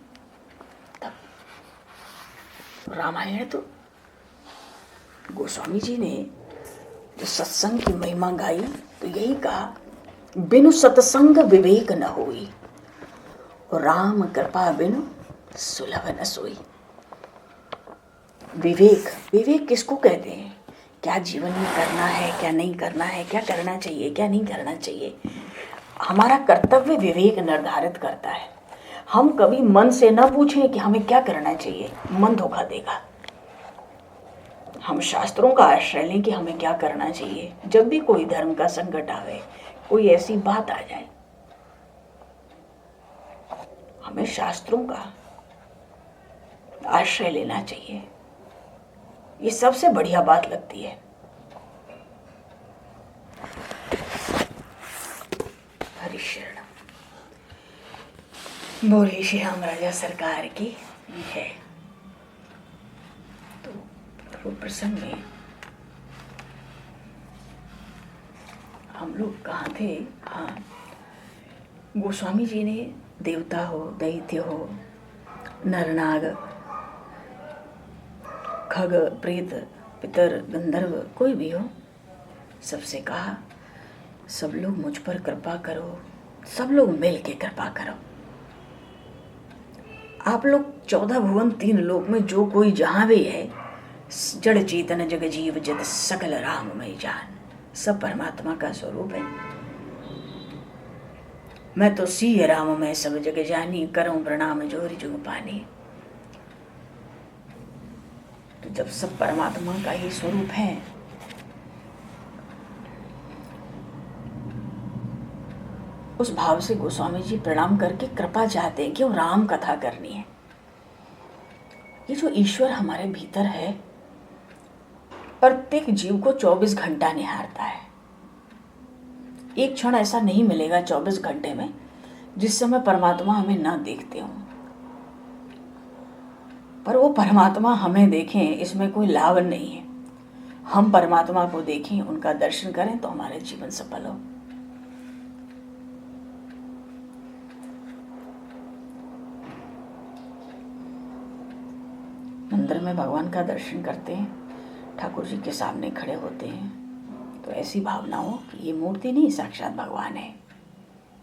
A: तब रामायण तो गोस्वामी जी ने जो सत्संग की महिमा गाई तो यही कहा, बिनु सत्संग विवेक न होई, और राम कृपा बिनु सुलभ न सोई। विवेक, विवेक किसको कहते हैं? क्या जीवन में करना है, क्या नहीं करना है, क्या करना चाहिए, क्या नहीं करना चाहिए, हमारा कर्तव्य विवेक निर्धारित करता है। हम कभी मन से न पूछें कि हमें क्या करना चाहिए, मन धोखा देगा। हम शास्त्रों का आश्रय लें कि हमें क्या करना चाहिए। जब भी कोई धर्म का संकट आवे, कोई ऐसी बात आ जाए, हमें शास्त्रों का आश्रय लेना चाहिए। ये सबसे बढ़िया बात लगती है। हरि शरणम। बोले श्री राम राजा सरकार की है। तो प्रभु प्रसंग में हम लोग कहाँ थे? हाँ, गोस्वामी जी ने देवता हो, दैत्य हो, नरनाग, खग, प्रेत, पितर, गंधर्व, कोई भी हो, सबसे कहा सब लोग मुझ पर कृपा करो, सब लोग मिल के कृपा करो। आप लोग 14 भुवन 3 लोक में जो कोई जहाँ भी है, जड़ चेतन जग जीव जत सकल राममय जान, सब परमात्मा का स्वरूप है। मैं तो सिय राम में सब जग जानी, करूं प्रणाम जोरि जुग पानी। तो जब सब परमात्मा का ही स्वरूप है, उस भाव से गोस्वामी जी प्रणाम करके कृपा चाहते हैं कि वो राम कथा करनी है। ये जो ईश्वर हमारे भीतर है, प्रत्येक जीव को 24 घंटा निहारता है। एक क्षण ऐसा नहीं मिलेगा 24 घंटे में जिस समय परमात्मा हमें ना देखते हों, पर वो परमात्मा हमें देखें इसमें कोई लाभ नहीं है। हम परमात्मा को देखें, उनका दर्शन करें तो हमारे जीवन सफल हो। मंदिर में भगवान का दर्शन करते हैं, ठाकुर जी के सामने खड़े होते हैं, तो ऐसी भावना हो कि ये मूर्ति नहीं, साक्षात भगवान है।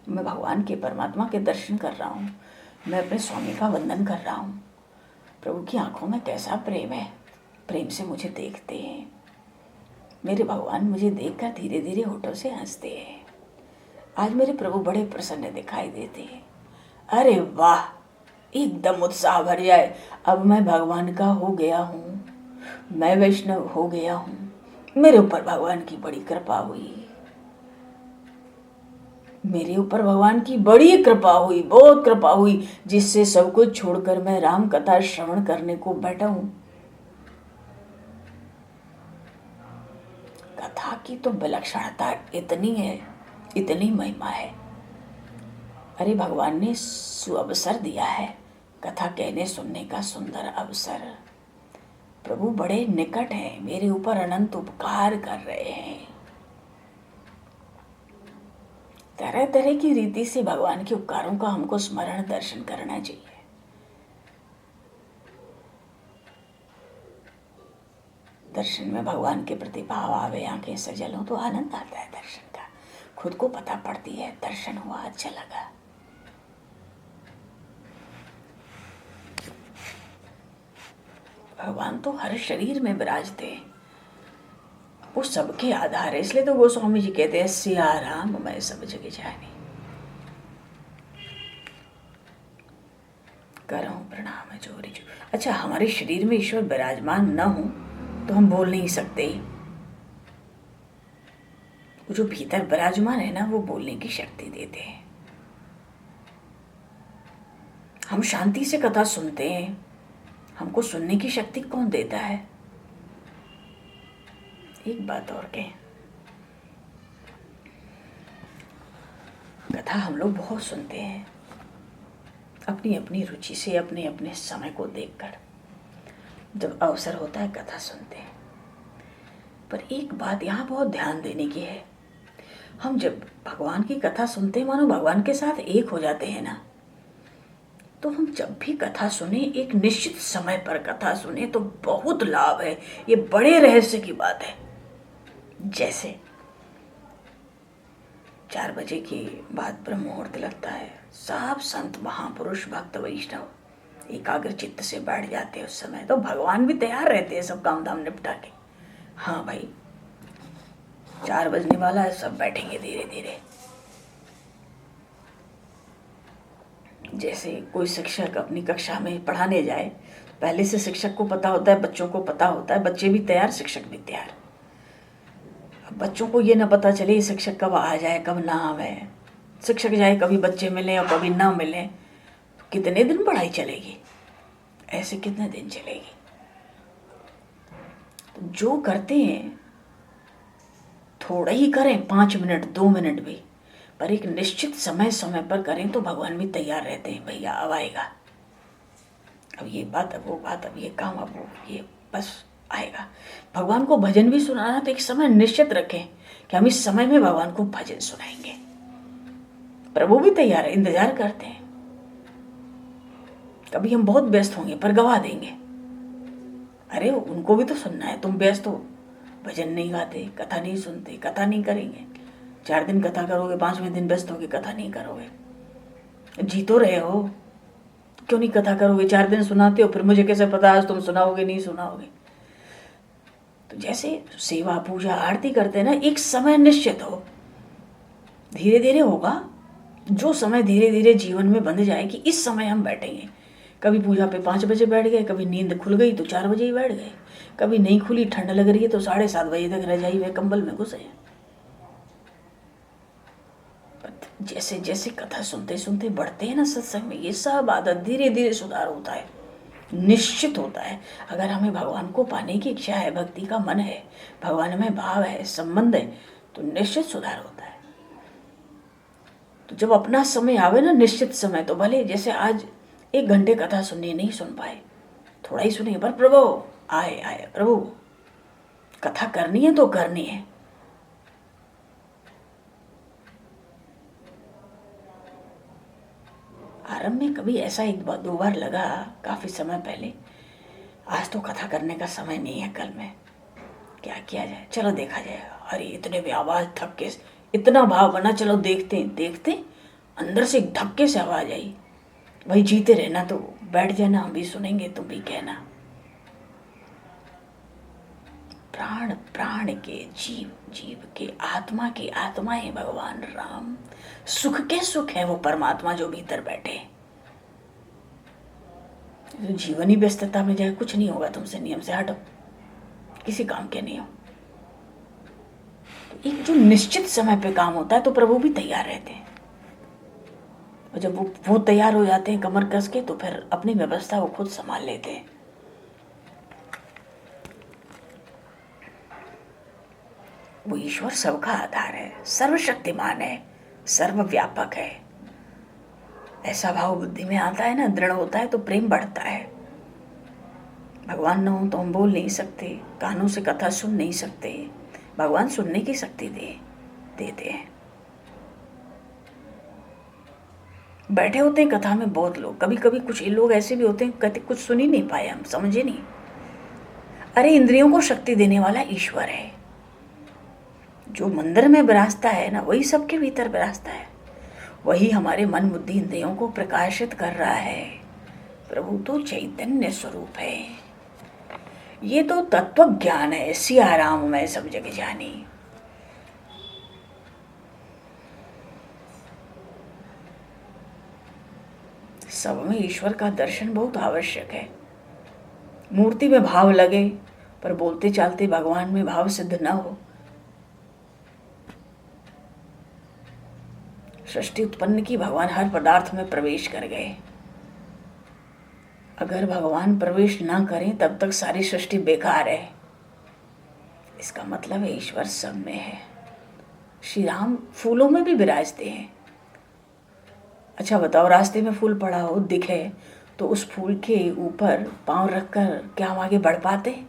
A: मैं भगवान के, परमात्मा के दर्शन कर रहा हूँ, मैं अपने स्वामी का वंदन कर रहा हूँ। प्रभु की आंखों में कैसा प्रेम है, प्रेम से मुझे देखते हैं, मेरे भगवान मुझे देखकर धीरे धीरे होठों से हंसते हैं। आज मेरे प्रभु बड़े प्रसन्न दिखाई देते हैं। अरे वाह, एकदम उत्साह भर जाए। अब मैं भगवान का हो गया हूँ, मैं वैष्णव हो गया हूँ। मेरे ऊपर भगवान की बड़ी कृपा हुई, मेरे ऊपर भगवान की बड़ी कृपा हुई, बहुत कृपा हुई, जिससे सब कुछ छोड़कर मैं राम कथा श्रवण करने को बैठा हूँ। कथा की तो विलक्षणता इतनी है, इतनी महिमा है। अरे भगवान ने सुअवसर दिया है, कथा कहने सुनने का सुंदर अवसर। प्रभु बड़े निकट हैं, मेरे ऊपर अनंत उपकार कर रहे हैं। तरह तरह की रीति से भगवान के उपकारों का हमको स्मरण दर्शन करना चाहिए। दर्शन में भगवान के प्रति भाव आवे, आंखें सजल हो तो आनंद आता है दर्शन का। खुद को पता पड़ती है, दर्शन हुआ, अच्छा लगा। भगवान तो हर शरीर में विराजते हैं, वो सबके आधार है। इसलिए तो गोस्वामी जी कहते हैं सिया राम मैं सब जगह जानी, करो प्रणाम जोरी जो। अच्छा, हमारे शरीर में ईश्वर विराजमान न हो तो हम बोल नहीं सकते। वो जो भीतर विराजमान है ना, वो बोलने की शक्ति देते हैं। हम शांति से कथा सुनते हैं, हमको सुनने की शक्ति कौन देता है? एक बात और कहें, कथा हम लोग बहुत सुनते हैं, अपनी अपनी रुचि से, अपने अपने समय को देखकर। जब अवसर होता है कथा सुनते हैं। पर एक बात यहाँ बहुत ध्यान देने की है, हम जब भगवान की कथा सुनते हैं मानो भगवान के साथ एक हो जाते हैं ना। तो हम जब भी कथा सुने, एक निश्चित समय पर कथा सुने तो बहुत लाभ है। ये बड़े रहस्य की बात है। जैसे 4 बजे के बाद ब्रह्म मुहूर्त लगता है, सब संत महापुरुष भक्त वैष्णव एकाग्र चित्त से बैठ जाते हैं। उस समय तो भगवान भी तैयार रहते हैं सब काम धाम निपटा के। हाँ भाई, 4 बजने वाला है, सब बैठेंगे धीरे धीरे। जैसे कोई शिक्षक अपनी कक्षा में पढ़ाने जाए, पहले से शिक्षक को पता होता है, बच्चों को पता होता है, बच्चे भी तैयार, शिक्षक भी तैयार। अब बच्चों को ये ना पता चले शिक्षक कब आ जाए कब ना आवे, शिक्षक जाए कभी बच्चे मिले और कभी ना मिले, कितने दिन पढ़ाई चलेगी? ऐसे कितने दिन चलेगी? तो जो करते हैं थोड़ा ही करें, 5 मिनट 2 मिनट भी, पर एक निश्चित समय समय पर करें तो भगवान भी तैयार रहते हैं। भैया अब आएगा, अब ये बात, अब वो बात, अब ये काम, अब वो ये, बस आएगा। भगवान को भजन भी सुनाना तो एक समय निश्चित रखें कि हम इस समय में भगवान को भजन सुनाएंगे। प्रभु भी तैयार है, इंतजार करते हैं। कभी हम बहुत व्यस्त होंगे पर गवा देंगे, अरे उनको भी तो सुनना है, तुम व्यस्त हो, भजन नहीं गाते, कथा नहीं सुनते, कथा नहीं करेंगे। 4 दिन कथा करोगे, 5वें दिन व्यस्त होगे, कथा नहीं करोगे। जी तो रहे हो, क्यों नहीं कथा करोगे? 4 दिन सुनाते हो, फिर मुझे कैसे पता आज तुम सुनाओगे नहीं सुनाओगे? तो जैसे सेवा पूजा आरती करते हैं ना, एक समय निश्चित हो, धीरे धीरे होगा। जो समय धीरे धीरे जीवन में बंध जाए कि इस समय हम बैठेंगे। कभी पूजा पे 5 बजे बैठ गए, कभी नींद खुल गई तो 4 बजे ही बैठ गए, कभी नहीं खुली, ठंड लग रही है तो 7:30 बजे तक रजाई में कंबल में घुसे। जैसे जैसे कथा सुनते सुनते बढ़ते हैं ना सत्संग में, ये सब आदत धीरे धीरे सुधार होता है, निश्चित होता है। अगर हमें भगवान को पाने की इच्छा है, भक्ति का मन है, भगवान में भाव है, संबंध है, तो निश्चित सुधार होता है। तो जब अपना समय आवे ना, निश्चित समय, तो भले जैसे आज 1 घंटे कथा सुननी नहीं सुन पाए, थोड़ा ही सुनिए, पर प्रभु आए प्रभु, कथा करनी है तो करनी है। आरंभ में कभी ऐसा 1-2 बार लगा, काफी समय पहले, आज तो कथा करने का समय नहीं है, कल में क्या किया जाए, चलो देखा जाएगा। अरे इतने भी आवाज थक्के, इतना भाव बना, चलो देखते देखते, अंदर से एक धक्के से आवाज आई, भाई जीते रहना, तो बैठ जाना, हम भी सुनेंगे, तुम भी कहना। प्राण प्राण के, जीव जीव के, आत्मा की आत्मा है भगवान राम। सुख के सुख है वो परमात्मा जो भीतर बैठे। तो जीवनी व्यस्तता में जाए कुछ नहीं होगा तुमसे, नियम से हटो, किसी काम के नहीं हो। तो एक जो निश्चित समय पे काम होता है तो प्रभु भी तैयार रहते हैं, और जब वो तैयार हो जाते हैं कमर कस के, तो फिर अपनी व्यवस्था वो खुद संभाल लेते हैं। वो ईश्वर सबका आधार है, सर्वशक्तिमान है, सर्वव्यापक है। ऐसा भाव बुद्धि में आता है ना, दृढ़ होता है तो प्रेम बढ़ता है। भगवान न हो तो हम बोल नहीं सकते, कानों से कथा सुन नहीं सकते, भगवान सुनने की शक्ति देते हैं। बैठे होते हैं कथा में बहुत लोग, कभी कभी कुछ लोग ऐसे भी होते हैं कहते कुछ सुन ही नहीं पाए, हम समझे नहीं। अरे इंद्रियों को शक्ति देने वाला ईश्वर है। जो मंदिर में विराजता है ना, वही सबके भीतर विराजता है, वही हमारे मन बुद्धि इंद्रियों को प्रकाशित कर रहा है। प्रभु तो चैतन्य स्वरूप है। ये तो तत्व ज्ञान है, सिया राम मैं सब जग जानी। सब में ईश्वर का दर्शन बहुत आवश्यक है। मूर्ति में भाव लगे पर बोलते चालते भगवान में भाव सिद्ध न हो। सृष्टि उत्पन्न की, भगवान हर पदार्थ में प्रवेश कर गए। अगर भगवान प्रवेश ना करें तब तक सारी सृष्टि बेकार है। इसका मतलब है ईश्वर सब में है। श्री राम फूलों में भी विराजते हैं। अच्छा बताओ, रास्ते में फूल पड़ा हो दिखे तो उस फूल के ऊपर पांव रखकर क्या हम आगे बढ़ पाते?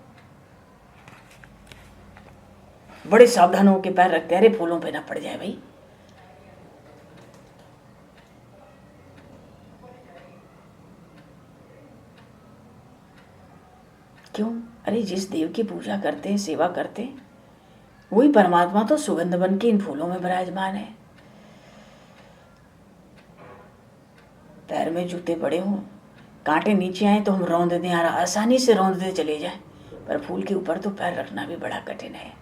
A: बड़े सावधान होकर पैर रखते, अरे फूलों पे ना पड़ जाए भाई। क्यों? अरे जिस देव की पूजा करते हैं, सेवा करते हैं, वही परमात्मा तो सुगंध बन के इन फूलों में विराजमान है। पैर में जूते पड़े हों, कांटे नीचे आए तो हम रौंद दें, आसानी से रौंद दे चले जाए, पर फूल के ऊपर तो पैर रखना भी बड़ा कठिन है।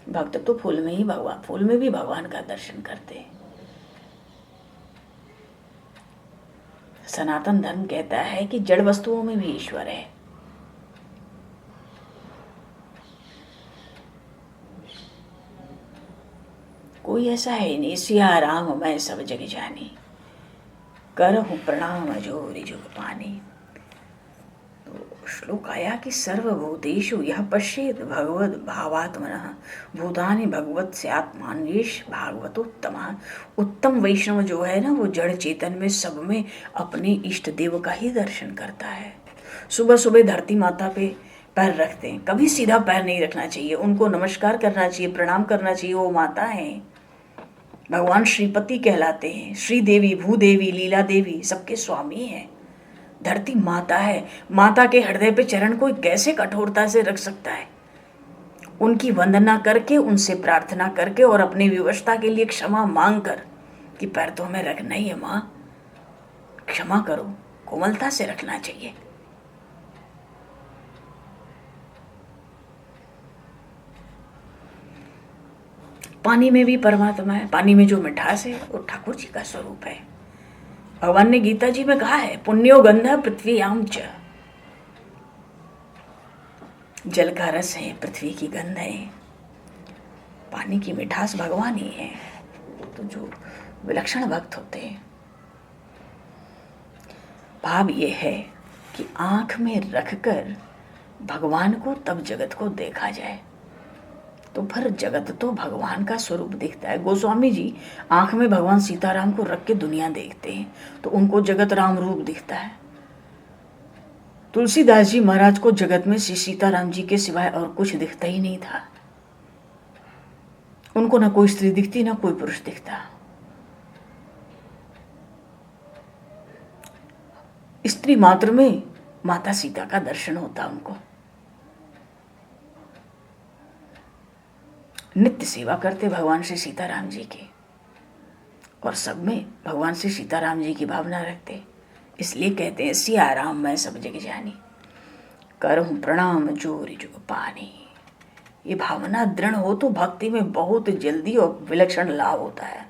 A: भक्त तो फूल में भी भगवान का दर्शन करते हैं। सनातन धर्म कहता है कि जड़ वस्तुओं में भी ईश्वर है। कोई ऐसा है नहीं, सिया राम मैं सब जग जानी, करहु प्रणाम जोरि जुग पानी। तो श्लोक आया कि सर्वभूतेषु यह पश्येत भगवद भावात्मनः भूतानि भगवत स्यात्मान्येष भागवतोत्तमः। उत्तम वैष्णव जो है ना, वो जड़ चेतन में सब में अपने इष्ट देव का ही दर्शन करता है। सुबह सुबह धरती माता पे पैर रखते हैं, कभी सीधा पैर नहीं रखना चाहिए, उनको नमस्कार करना चाहिए, प्रणाम करना चाहिए। वो माता है, भगवान श्रीपति कहलाते हैं। श्री देवी, भूदेवी, लीला देवी सबके स्वामी हैं। धरती माता है, माता के हृदय पे चरण कोई कैसे कठोरता से रख सकता है? उनकी वंदना करके, उनसे प्रार्थना करके और अपनी विवशता के लिए क्षमा मांग कर कि पैर तो हमें रखना ही है माँ, क्षमा करो, कोमलता से रखना चाहिए। पानी में भी परमात्मा है, पानी में जो मिठास है वो ठाकुर जी का स्वरूप है। भगवान ने गीता जी में कहा है, पुण्यो गंध पृथ्वीयाम च, जल का रस है, पृथ्वी की गंध है, पानी की मिठास भगवान ही है। तो जो विलक्षण भक्त होते हैं, भाव ये है कि आंख में रखकर भगवान को तब जगत को देखा जाए, तो फिर जगत तो भगवान का स्वरूप दिखता है। गोस्वामी जी आंख में भगवान सीताराम को रख के दुनिया देखते हैं तो उनको जगत राम रूप दिखता है। तुलसीदास जी महाराज को जगत में श्री सीताराम जी के सिवाय और कुछ दिखता ही नहीं था। उनको ना कोई स्त्री दिखती, ना कोई पुरुष दिखता। स्त्री मात्र में माता सीता का दर्शन होता उनको। नित्य सेवा करते भगवान श्री सीताराम जी की, और सब में भगवान श्री सीताराम जी की भावना रखते। इसलिए कहते हैं सिया राम मैं सब जग जानी, करहूं प्रणाम जोरि जुग पानी। ये भावना दृढ़ हो तो भक्ति में बहुत जल्दी और विलक्षण लाभ होता है।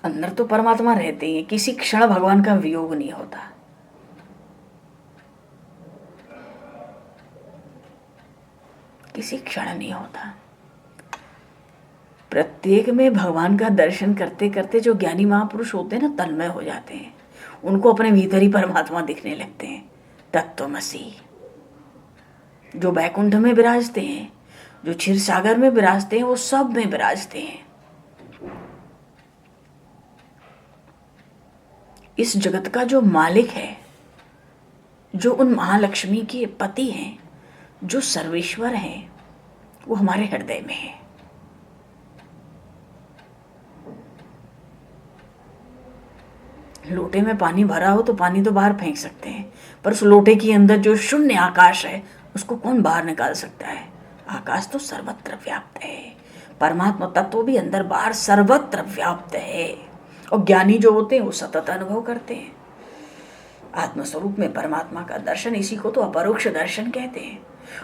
A: अंदर तो परमात्मा रहते हैं, किसी क्षण भगवान का वियोग नहीं होता। किसी क्षण नहीं होता। प्रत्येक में भगवान का दर्शन करते करते जो ज्ञानी महापुरुष होते हैं ना, तन्मय हो जाते हैं। उनको अपने भीतर ही परमात्मा दिखने लगते हैं। तत्वमसी जो बैकुंठ में विराजते हैं, जो क्षीर सागर में विराजते हैं, वो सब में विराजते हैं। इस जगत का जो मालिक है, जो उन महालक्ष्मी के पति हैं, जो सर्वेश्वर हैं, वो हमारे हृदय में है। लोटे में पानी भरा हो तो पानी तो बाहर फेंक सकते हैं, पर उस लोटे के अंदर जो शून्य आकाश है उसको कौन बाहर निकाल सकता है? आकाश तो सर्वत्र व्याप्त है। परमात्मा तत्व भी अंदर बाहर सर्वत्र व्याप्त है। और ज्ञानी जो होते हैं वो सतत अनुभव करते हैं आत्मस्वरूप में परमात्मा का दर्शन। इसी को तो अपरोक्ष दर्शन कहते हैं।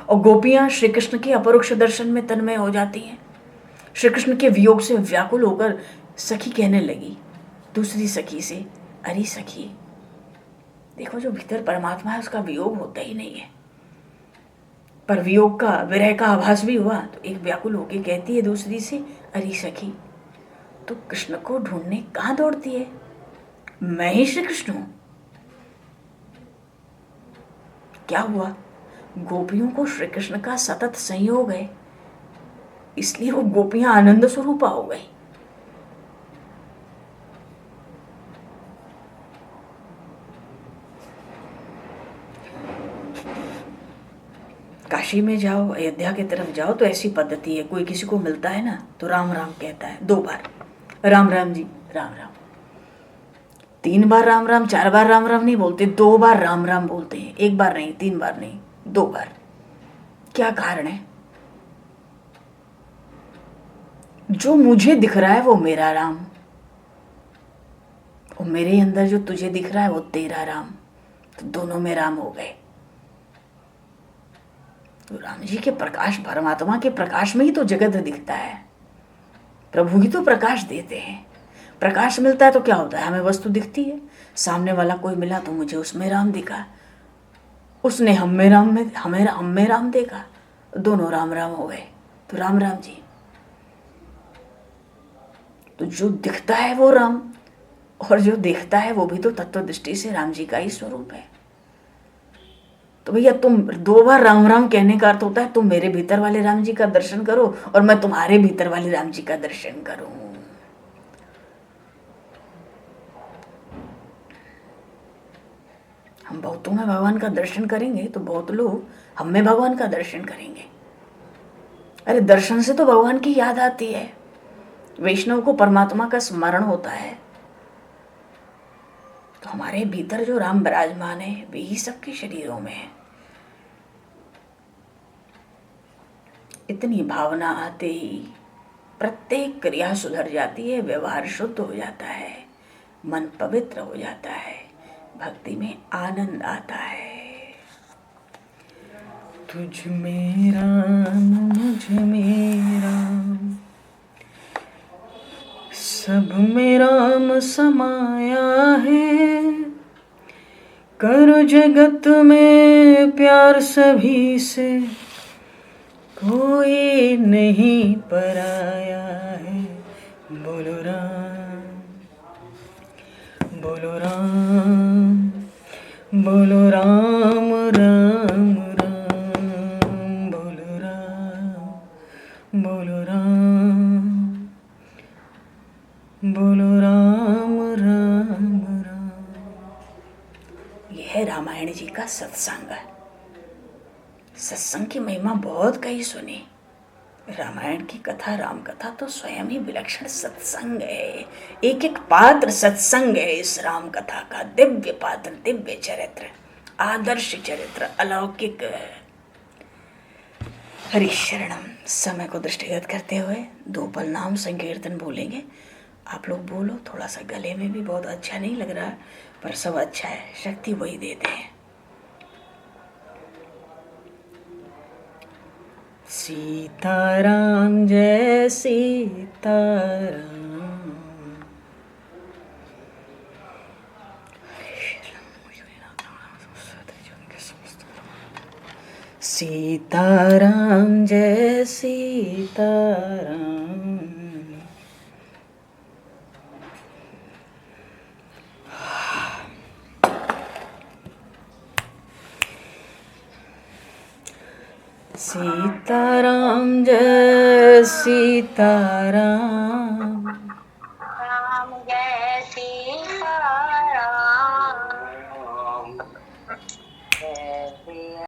A: और गोपियां श्री कृष्ण के अपरोक्ष दर्शन में तन्मय हो जाती हैं। श्री कृष्ण के वियोग से व्याकुल होकर सखी कहने लगी दूसरी सखी से, अरे सखी देखो, जो भीतर परमात्मा है उसका वियोग होता ही नहीं है। पर वियोग का, विरह का आभास भी हुआ तो एक व्याकुल होके कहती है दूसरी से, अरे सखी तो कृष्ण को ढूंढने कहाँ दौड़ती है? मैं ही श्री कृष्ण हूं। क्या हुआ? गोपियों को श्री कृष्ण का सतत संयोग है, इसलिए वो गोपियां आनंद स्वरूपा हो गई। काशी में जाओ, अयोध्या की तरफ जाओ तो ऐसी पद्धति है, कोई किसी को मिलता है ना तो राम राम कहता है 2 बार, राम राम जी, राम राम। 3 बार राम राम, 4 बार राम राम नहीं बोलते, 2 बार राम राम बोलते हैं। 1 बार नहीं, 3 बार नहीं, 2 बार। क्या कारण है? जो मुझे दिख रहा है वो मेरा राम, और मेरे अंदर जो तुझे दिख रहा है वो तेरा राम, तो दोनों में राम हो गए। तो राम जी के प्रकाश, परमात्मा के प्रकाश में ही तो जगत दिखता है। प्रभु ही तो प्रकाश देते हैं। प्रकाश मिलता है तो क्या होता है? हमें वस्तु दिखती है। सामने वाला कोई मिला तो मुझे उसमें राम दिखा, उसने हम में राम देखा, दोनों राम राम हो गए। तो राम राम जी। तो जो दिखता है वो राम, और जो देखता है वो भी तो तत्व दृष्टि से राम जी का ही स्वरूप है। तो भैया तुम 2 बार राम राम कहने का अर्थ होता है तुम मेरे भीतर वाले राम जी का दर्शन करो और मैं तुम्हारे भीतर वाले राम जी का दर्शन करूं। हम बहुतों में भगवान का दर्शन करेंगे तो बहुत लोग हम में भगवान का दर्शन करेंगे। अरे दर्शन से तो भगवान की याद आती है। वैष्णव को परमात्मा का स्मरण होता है। तो हमारे भीतर जो राम विराजमान है वे ही सबके शरीरों में है। इतनी भावना आते ही प्रत्येक क्रिया सुधर जाती है, व्यवहार शुद्ध हो जाता है, मन पवित्र हो जाता है, भक्ति में आनंद आता है। तुझ में राम, मुझ में राम, सब में राम समाया है। करो जगत में प्यार सभी से, कोई नहीं पराया है। बोलो राम, बोलो राम, बोलो राम राम राम, बोलो राम, बोलो राम, बोलो राम राम राम। यह है रामायण जी का सत्संग। सत्संग की महिमा बहुत कही सुनी। रामायण की कथा, राम कथा तो स्वयं ही विलक्षण सत्संग है। एक एक पात्र सत्संग है इस राम कथा का। दिव्य पात्र, दिव्य चरित्र, आदर्श चरित्र, अलौकिक। हरि शरणम। समय को दृष्टिगत करते हुए 2 पल नाम संकीर्तन बोलेंगे। आप लोग बोलो। थोड़ा सा गले में भी बहुत अच्छा नहीं लग रहा, पर सब अच्छा है, शक्ति वही देते हैं। सीताराम जय सीताराम। सीताराम जय सीताराम। सीताराम जय सीताराम।